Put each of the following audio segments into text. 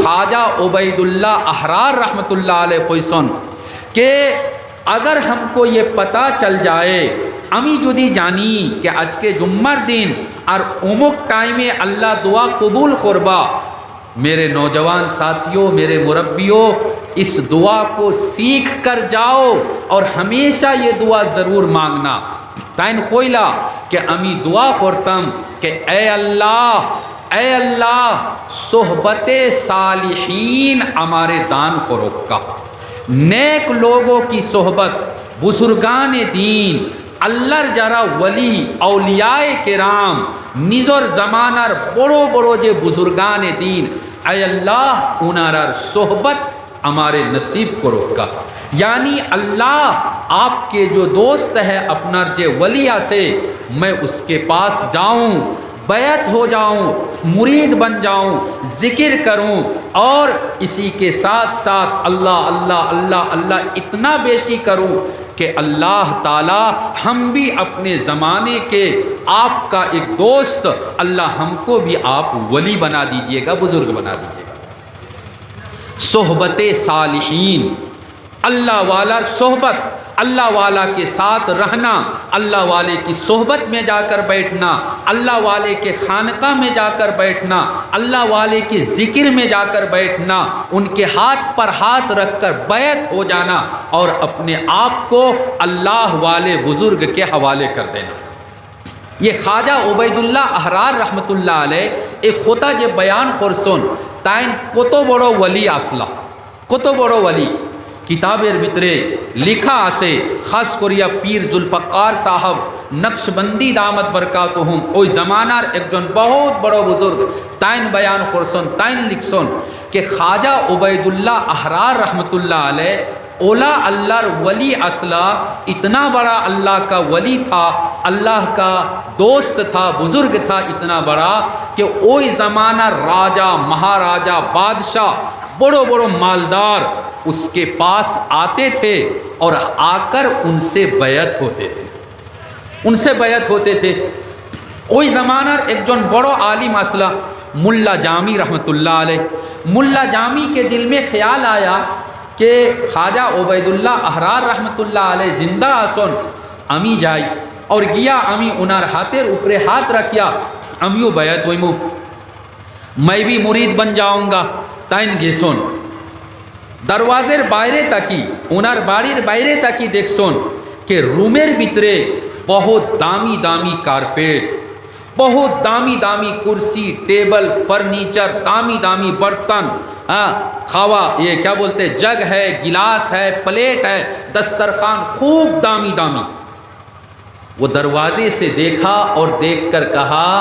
ख्वाजा उबैदुल्ला अहरार रहमतुल्लाह अलैह कइसन कि अगर हमको ये पता चल जाए আমি যদি জানি कि आज के जुम्मर दिन और उमुक टाइमे अल्लाह दुआ कबूल करबा, मेरे नौजवान साथियों, मेरे मुरब्बियों, इस दुआ को सीख कर जाओ और हमेशा ये दुआ ज़रूर मांगना। ताइन खोइला कि अमी दुआ करतम कि ए अल्लाह सोहबते सालिहीन हमारे दान फरोक्का, नेक लोगों की सोहबत, बुजुर्गान दीन, अल्लाहर जारा वली औलियाए किराम, निजर ज़मानार बड़ो बड़ो जे बुजुर्गान दीन, ऐ अल्लाह उनारार सोहबत हमारे नसीब को रोका। यानी अल्लाह आपके जो दोस्त है अपना जे वलिया से, मैं उसके पास जाऊं, बैत हो जाऊं, मुरीद बन जाऊं, ज़िक्र करूं और इसी के साथ साथ अल्लाह अल्लाह अल्लाह अल्लाह इतना बेशी करूं कि अल्लाह ताला हम भी अपने ज़माने के आपका एक दोस्त, अल्लाह हमको भी आप वली बना दीजिएगा, बुज़ुर्ग बना दीजिएगा। सोहबते सालिहीन, अल्लाह वाला सोहबत, अल्लाह वाला के साथ रहना, अल्लाह वाले की सोहबत में जाकर बैठना, अल्लाह वाले के खानका में जाकर बैठना, अल्लाह वाले के ज़िक्र में जाकर बैठना, उनके हाथ पर हाथ रखकर बैत हो जाना और अपने आप को अल्लाह वाले बुज़ुर्ग के हवाले कर देना। ये ख्वाजा उबैदुल्ला अहरार रहमतुल्लाह अलैह एक होता जे बयान करसन ताइन कत बड़ो वली आसला, कत बड़ो वली किताबेर भितरे लिखा आसे, खास करिया पीर जुल्फ़कार साहब नक्शबंदी दामत बरकातुहुम ओई ज़मानार एकजन बहुत बड़ो बुजुर्ग ताइन बयान करसन, ताइन लिखसन कि ख्वाजा उबैदुल्ला अहरार रहमतुल्लाह अलैह ओला अल्लाहर वली असला, इतना बड़ा अल्लाह का वली था, अल्लाह का दोस्त था, बुजुर्ग था इतना बड़ा कि ओई ज़माना राजा महाराजा बादशाह बड़ो बड़ो मालदार उसके पास आते थे और आकर उनसे बैत होते थे, उनसे बैत होते थे। वही ज़माना एक जन बड़ो आलिम असला मुल्ला जामी रहमतुल्लाह अलैह, मुल्ला जामी के दिल में ख्याल आया कि ख्वाजा उबैदुल्ला अहरार रहमतुल्लाह अलैह जिंदा आसन, अमी जाई और गिया अमी उनार हाथेर ऊपरे हाथ रखिया, अमियो बैत वहीमो, मैं भी मुरीद बन जाऊँगा। ताइन गेसन दरवाजेर बाहरे ताकी, उनार बाड़ीर बाहरे ताकी देखसन कि रूमेर भितरे बहुत दामी दामी कारपेट, बहुत दामी दामी कुर्सी टेबल फर्नीचर, दामी दामी बर्तन, खावा ये क्या बोलते जग है, गिलास है, प्लेट है, दस्तरखान खूब दामी दामी। वो दरवाजे से देखा और देखकर कहा,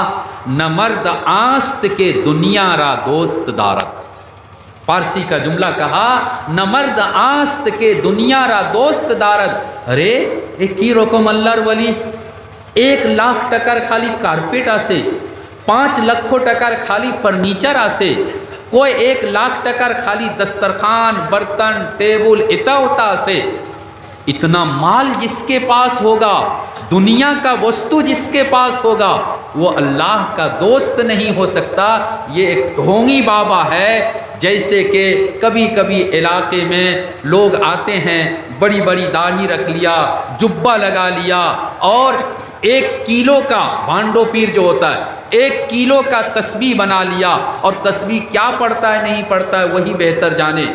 न मर्द आस्त के दुनिया रा दोस्त दारत, फारसी का जुमला कहा, न मर्द आस्त के दुनिया रा दोस्त दारत। अरे एक की रकम अल्लाहर वली 1 लाख टकार खाली कारपेट आसे, 5 लाख टकार खाली फर्नीचर आसे, कोई 1 लाख टकार खाली दस्तरखान बर्तन टेबल इता उता आसे। इतना माल जिसके पास होगा, दुनिया का वस्तु जिसके पास होगा, वो अल्लाह का दोस्त नहीं हो सकता। ये एक ढोंगी बाबा है। जैसे कि कभी कभी इलाके में लोग आते हैं, बड़ी बड़ी दाढ़ी रख लिया, जुब्बा लगा लिया और 1 किलो का भांडो पीर जो होता है 1 किलो का तस्बीह बना लिया, और तस्बीह क्या पढ़ता है नहीं पढ़ता है वही बेहतर जाने।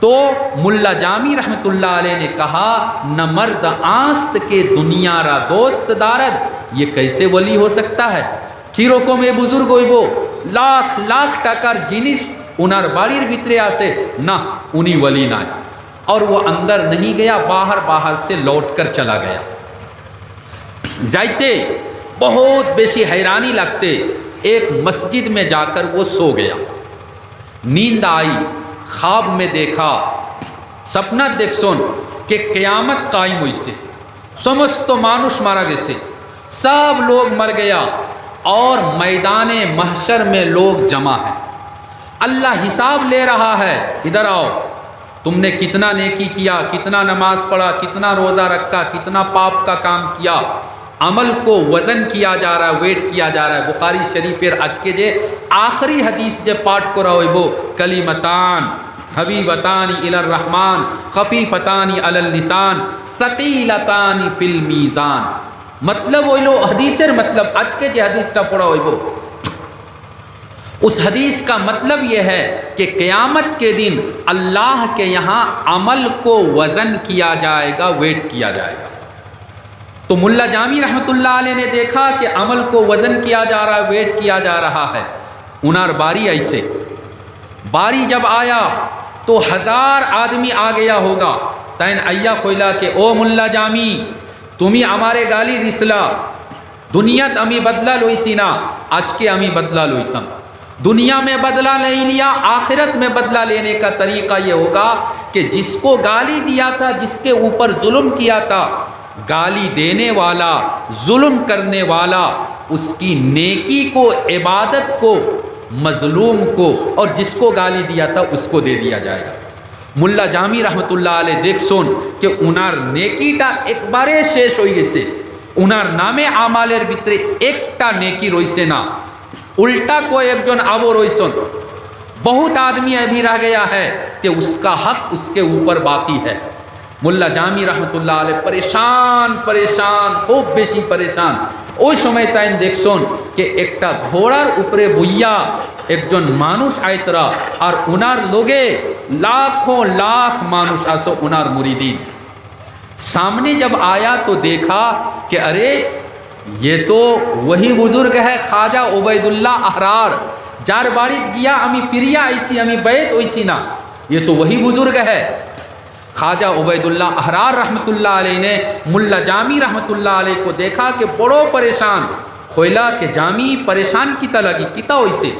तो मुल्ला जामी रहमतुल्लाह अलैह ने कहा, न मर्द आस्त के दुनिया रा दोस्त दारद, ये कैसे वली हो सकता है? खीरो को में बुजुर्ग होइबो लाख लाख टकार जिनिस उनार बाड़ीर भितरे आसे ना, उनी वली ना। और वो अंदर नहीं गया, बाहर बाहर से लौट कर चला गया। जाते बहुत बेशी हैरानी लग से एक मस्जिद में जाकर वो सो गया। नींद आई, ख्वाब में देखा, सपना देखसन कि क़यामत कायम हुई से, समस्त मानुष मारा गए, सब लोग मर गया और मैदान महशर में लोग जमा है। अल्लाह हिसाब ले रहा है, इधर आओ, तुमने कितना नेकी किया, कितना नमाज पढ़ा, कितना रोज़ा रखा, कितना पाप का काम किया। अमल को वज़न किया जा रहा है, वेट किया जा रहा है। बुखारी शरीफेर आजके जे आखिरी हदीस जे पाठ करा हो कलिमतान हबीबतानी इलर रहमान खफीफतानी अलल लिसान सकीलतानी फिल मीज़ान। मतलब वो लो हदीसेर मतलब आज के जो हदीसटा पढ़ा हो उस हदीस का मतलब यह है कि क़यामत के दिन अल्लाह के यहाँ अमल को वज़न किया जाएगा, वेट किया जाएगा। तो मुल्ला जामी रहमतुल्लाह अलैह ने देखा कि अमल को वज़न किया जा रहा है, वेट किया जा रहा है। उनार बारी ऐसे बारी जब आया तो 1000 आदमी आ गया होगा। तैन अय्या खोला के ओ मुल्ला जामी तुम्ही हमारे गाली दिसला, दुनियात अमी बदला लोईसी ना, आज के अमी बदला लोईतम। दुनिया में बदला नहीं लिया, आखिरत में बदला लेने का तरीका ये होगा कि जिसको गाली दिया था, जिसके ऊपर जुल्म किया था, गाली देने वाला, जुल्म करने वाला, उसकी नेकी को, इबादत को, मजलूम को और जिसको गाली दिया था उसको दे दिया जाएगा। मुल्ला जामी रहमतुल्लाह अलैह देख सुन कि उनार नेकीटा एक बारे शेष हो गेছে, उनार नामे आमालेर भितरे एकटा नेकी रईছে ना, उल्टा कोई एकजन आबो रईछन, बहुत आदमी अभी रह गया है कि उसका हक उसके ऊपर बाकी है। मुल्ला जामी रहमतुल्लाह अलैह परेशान परेशान खूब बेशी परेशान। ওই সময় তাই দেখছন कि একটা ঘোড়ার উপরে বইয়া একজন মানুষ আইতরা আর উনার লোগে लाखों लाख मानुष आसो उनार मुरीदीन। सामने जब आया तो देखा कि अरे ये तो वही बुजुर्ग है ख्वाजा उबैदुल्लाह अहरार, जार बाड़ीत गया अमी फिरिया ऐसी अमी बैत वैसी ना, ये तो वही बुजुर्ग है। ख्वाजा उबैदुल्लाह अहरार रहमतुल्लाह अलैह ने मुल्ला जामी रहमतुल्लाह अलैह को देखा कि बड़ो परेशान खोला कि जामी परेशान किता लगी किता वैसे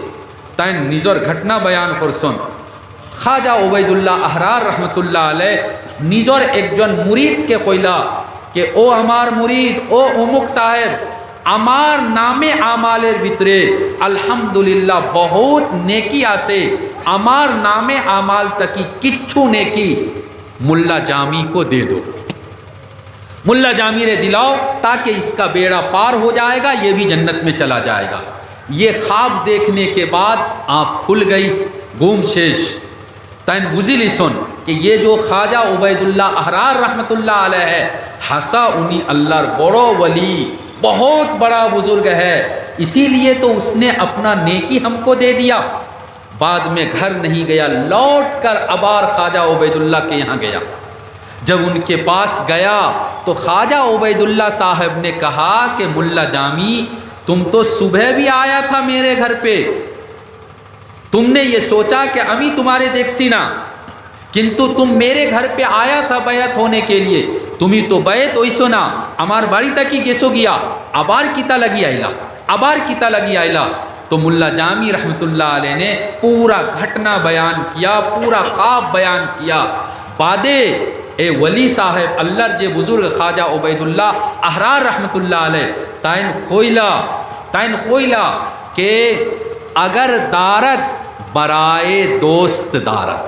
तैन निजर घटना बयान करसन। ख्वाजा उबैदुल्लाह अहरार रहमतुल्लाह अलैह निजर एकजन मुरीद के खोला कि ओ हमार मुरीद, ओ उमुक साहेब आमार नामे आमालेर भितरे अल्हम्दुलिल्लाह बहुत नेकी आसे, आमार नामे आमाल तकी किच्छु नेकी मुल्ला जामी को दे दो, मुल्ला जामी रे दिलाओ ताकि इसका बेड़ा पार हो जाएगा, ये भी जन्नत में चला जाएगा। ये ख्वाब देखने के बाद आँख खुल गई, गुम शेष तैन बुझिली सुन कि ये जो ख्वाजा उबैदुल्लाह अहरार रहमतुल्लाह अलैह है हंसा उन्हीं अल्लाहर बड़ो वली, बहुत बड़ा बुजुर्ग है, इसीलिए तो उसने अपना नेकी हमको दे दिया। बाद में घर नहीं गया, लौट कर अबार ख्वाजा उबैदुल्लाह के यहाँ गया। जब उनके पास गया तो ख्वाजा उबैदुल्लाह साहब ने कहा कि मुल्ला जामी तुम तो सुबह भी आया था मेरे घर पे, तुमने ये सोचा कि अमी तुम्हारे देखसी ना, किंतु तुम मेरे घर पे आया था बैत होने के लिए, तुम्ही तो बैत वैसो ना हमार बाड़ी तक ही गेसो गया, अबार किता लगी आइला, अबार किता लगी आइला। तो मुल्ला जामी रहमतुल्लाह अलैह ने पूरा घटना बयान किया, पूरा ख्वाब बयान किया। बादे ए वली साहब अल्लाहर जे बुजुर्ग ख्वाजा उबैदुल्लाह अहरार रहमतुल्लाह अलैह ताइन खोइला के अगर दारत बराए दोस्त दारत।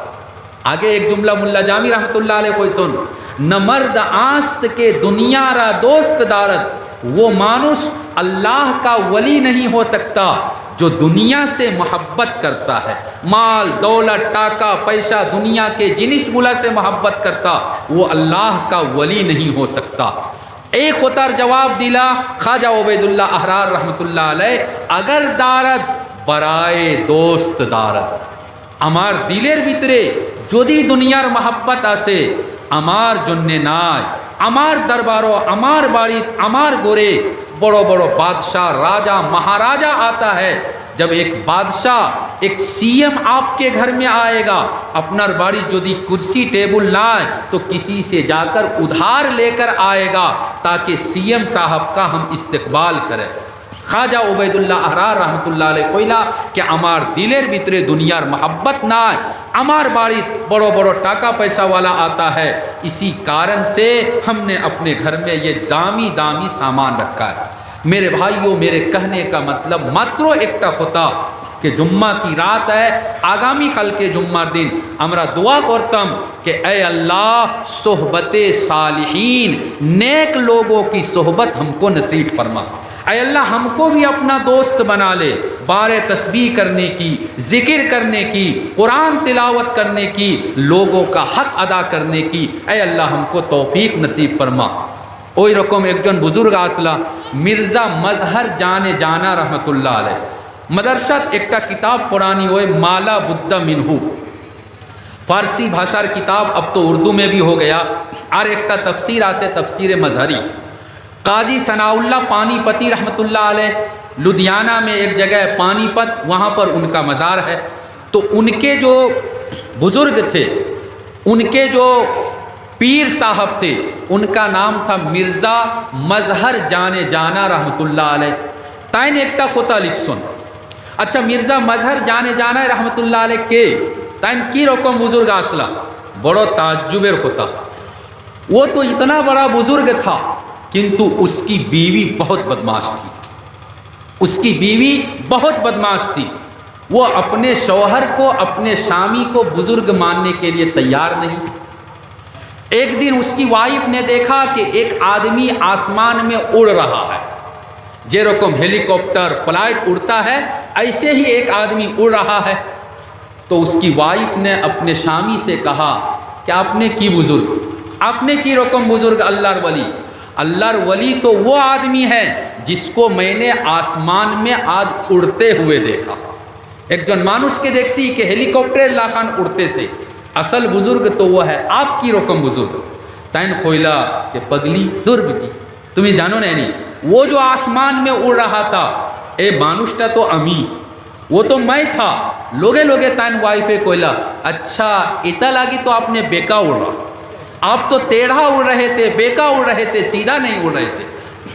आगे एक जुमला मुल्ला जामी रहमतुल्लाह अलैह कोई सुन, न मर्द आस्त के दुनिया रा दोस्त दारत, वो मानुष अल्लाह का वली नहीं हो सकता जो दुनिया से मोहब्बत करता है, माल दौलत टाका पैसा दुनिया के जिनिस गुला से मोहब्बत करता, वो अल्लाह का वली नहीं हो सकता। एक होतार जवाब दिला ख्वाजा उबैदुल्लाह अहरार रहमतुल्लाह अलैह, अगर दारत बराए दोस्त दारत, आमार दिलेर भितरे जदि दुनियार मोहब्बत आसे आमार जन्ने नाय, आमार दरबारो आमार बाड़ी आमार गोरे बड़ो बड़ो बादशाह राजा महाराजा आता है। जब एक बादशाह एक सीएम आपके घर में आएगा, अपना बाड़ी यदि कुर्सी टेबल ना आए तो किसी से जाकर उधार लेकर आएगा ताकि सीएम साहब का हम इस्तकबाल करें। ख्वाजा उबैदुल्लाह अहरार रहमतुल्लाह अलैह कोइला कि आमार दिलेर भितरे दुनियार मोहब्बत ना आए, आमार बाड़ी बड़ो बड़ो टाका पैसा वाला आता है, इसी कारण से हमने अपने घर में ये दामी दामी सामान रखा है। मेरे भाइयों, मेरे कहने का मतलब मात्र एकटा होता कि जुम्मा की रात है, आगामी कल के जुम्मार दिन আমরা दुआ करतम कि ए अल्लाह सोहबत सालिहीन, नेक लोगों की सोहबत हमको नसीब फरमा। ऐ अल्लाह हमको भी अपना दोस्त बना ले, बारे तस्बीह करने की, ज़िक्र करने की, कुरान तिलावत करने की, लोगों का हक अदा करने की। ऐ अल्लाह हमको तौफीक नसीब फरमा। ওই রকম একজন বুজুর্গ আসলা, মির্জা মজহর জানে জানা রহমতুল্লাহ আলাই, मदरसात एक किताब पुरानी हुए माला बुद्धा मिनहू, फारसी भाषार किताब, अब तो उर्दू में भी हो गया। और एक तफसीर आसे तफसीर मजहरी, काजी सनाउल्ला पानीपती रहमतुल्लाह अलैह, लुधियाना में एक जगह है पानीपत, वहाँ पर उनका मज़ार है। तो उनके जो बुज़ुर्ग थे, उनके जो पीर साहब थे, उनका नाम था मिर्ज़ा मजहर जाने जाना रहमतुल्लाह अलैह। ताइन एक खोता लिख सुन। अच्छा, मिर्ज़ा मजहर जाने जाना रहमतुल्लाह अलैह के ताइन की रकम बुजुर्ग असला, बड़ो ताज्जुबेर होता। वो तो इतना बड़ा बुजुर्ग था, किंतु उसकी बीवी बहुत बदमाश थी। उसकी बीवी बहुत बदमाश थी। वो अपने शौहर को, अपने शामी को बुजुर्ग मानने के लिए तैयार नहीं। एक दिन उसकी वाइफ ने देखा कि एक आदमी आसमान में उड़ रहा है, जे रकम हेलीकॉप्टर फ्लाइट उड़ता है, ऐसे ही एक आदमी उड़ रहा है। तो उसकी वाइफ ने अपने शामी से कहा कि आपने की बुजुर्ग, आपने की रकम बुजुर्ग अल्लाहर वली। अल्लाहर वली तो वो आदमी है जिसको मैंने आसमान में आज उड़ते हुए देखा। एक जन मानुष के देखसी कि हेलीकॉप्टर लाखान उड़ते से, असल बुजुर्ग तो वो है आपकी रकम बुजुर्ग। तैन खोइला के पगली दुर्बी, तुम्हें जानो नहीं, वो जो आसमान में उड़ रहा था, ए मानुष्टा तो अमी, वो तो मैं था। लोगे लोगे तैन वाइफे कोयला, अच्छा इतना लगी तो आपने बेका उड़ा, आप तो टेढ़ा उड़ रहे थे, बेका उड़ रहे थे, सीधा नहीं उड़ रहे थे।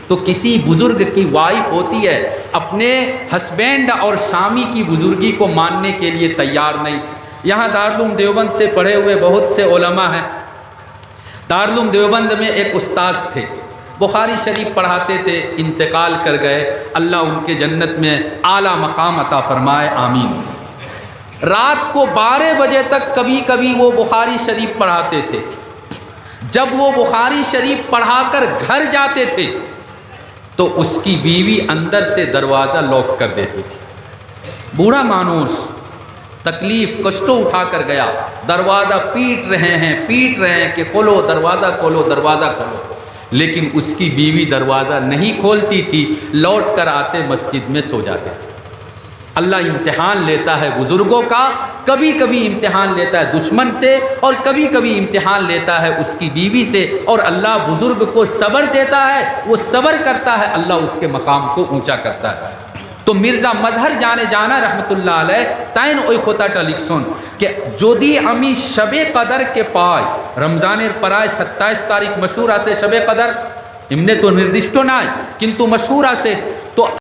तो किसी बुजुर्ग की वाइफ होती है, अपने हस्बैंड और शामी की बुजुर्गी को मानने के लिए तैयार नहीं। यहाँ दारुल देवबंद से पढ़े हुए बहुत से उलमा हैं। दारुल देवबंद में एक उस्ताद थे, बुखारी शरीफ पढ़ाते थे, इंतकाल कर गए। अल्लाह उनके जन्नत में आला मकाम अता फरमाए, आमीन। रात को 12 बजे तक कभी कभी वो बुखारी शरीफ पढ़ाते थे। जब वो बुखारी शरीफ पढ़ाकर घर जाते थे तो उसकी बीवी अंदर से दरवाज़ा लॉक कर देती थी। बूढ़ा मानुस तकलीफ कष्टों उठा कर गया, दरवाज़ा पीट रहे हैं कि खोलो दरवाज़ा, खोलो दरवाज़ा खोलो, लेकिन उसकी बीवी दरवाज़ा नहीं खोलती थी। लौट कर आते मस्जिद में सो जाते थे। अल्लाह इम्तिहान लेता है बुज़ुर्गों का, कभी कभी इम्तिहान लेता है दुश्मन से और कभी कभी इम्तिहान लेता है उसकी बीवी से। और अल्लाह बुज़ुर्ग को सब्र देता है, वो सब्र करता है, अल्लाह उसके मकाम को ऊंचा करता है। तो मिर्ज़ा मजहर जाने जाना रहमतुल्लाह अलैह ताइन ओई खोताटा लिखसन कि যদি আমি शबे कदर के पाय, रमज़ानेर पराय 27 तारीख मशहूर आसे शबे कदर, इमने तो निर्दिष्ट नाय, किंतु मशहूर आसे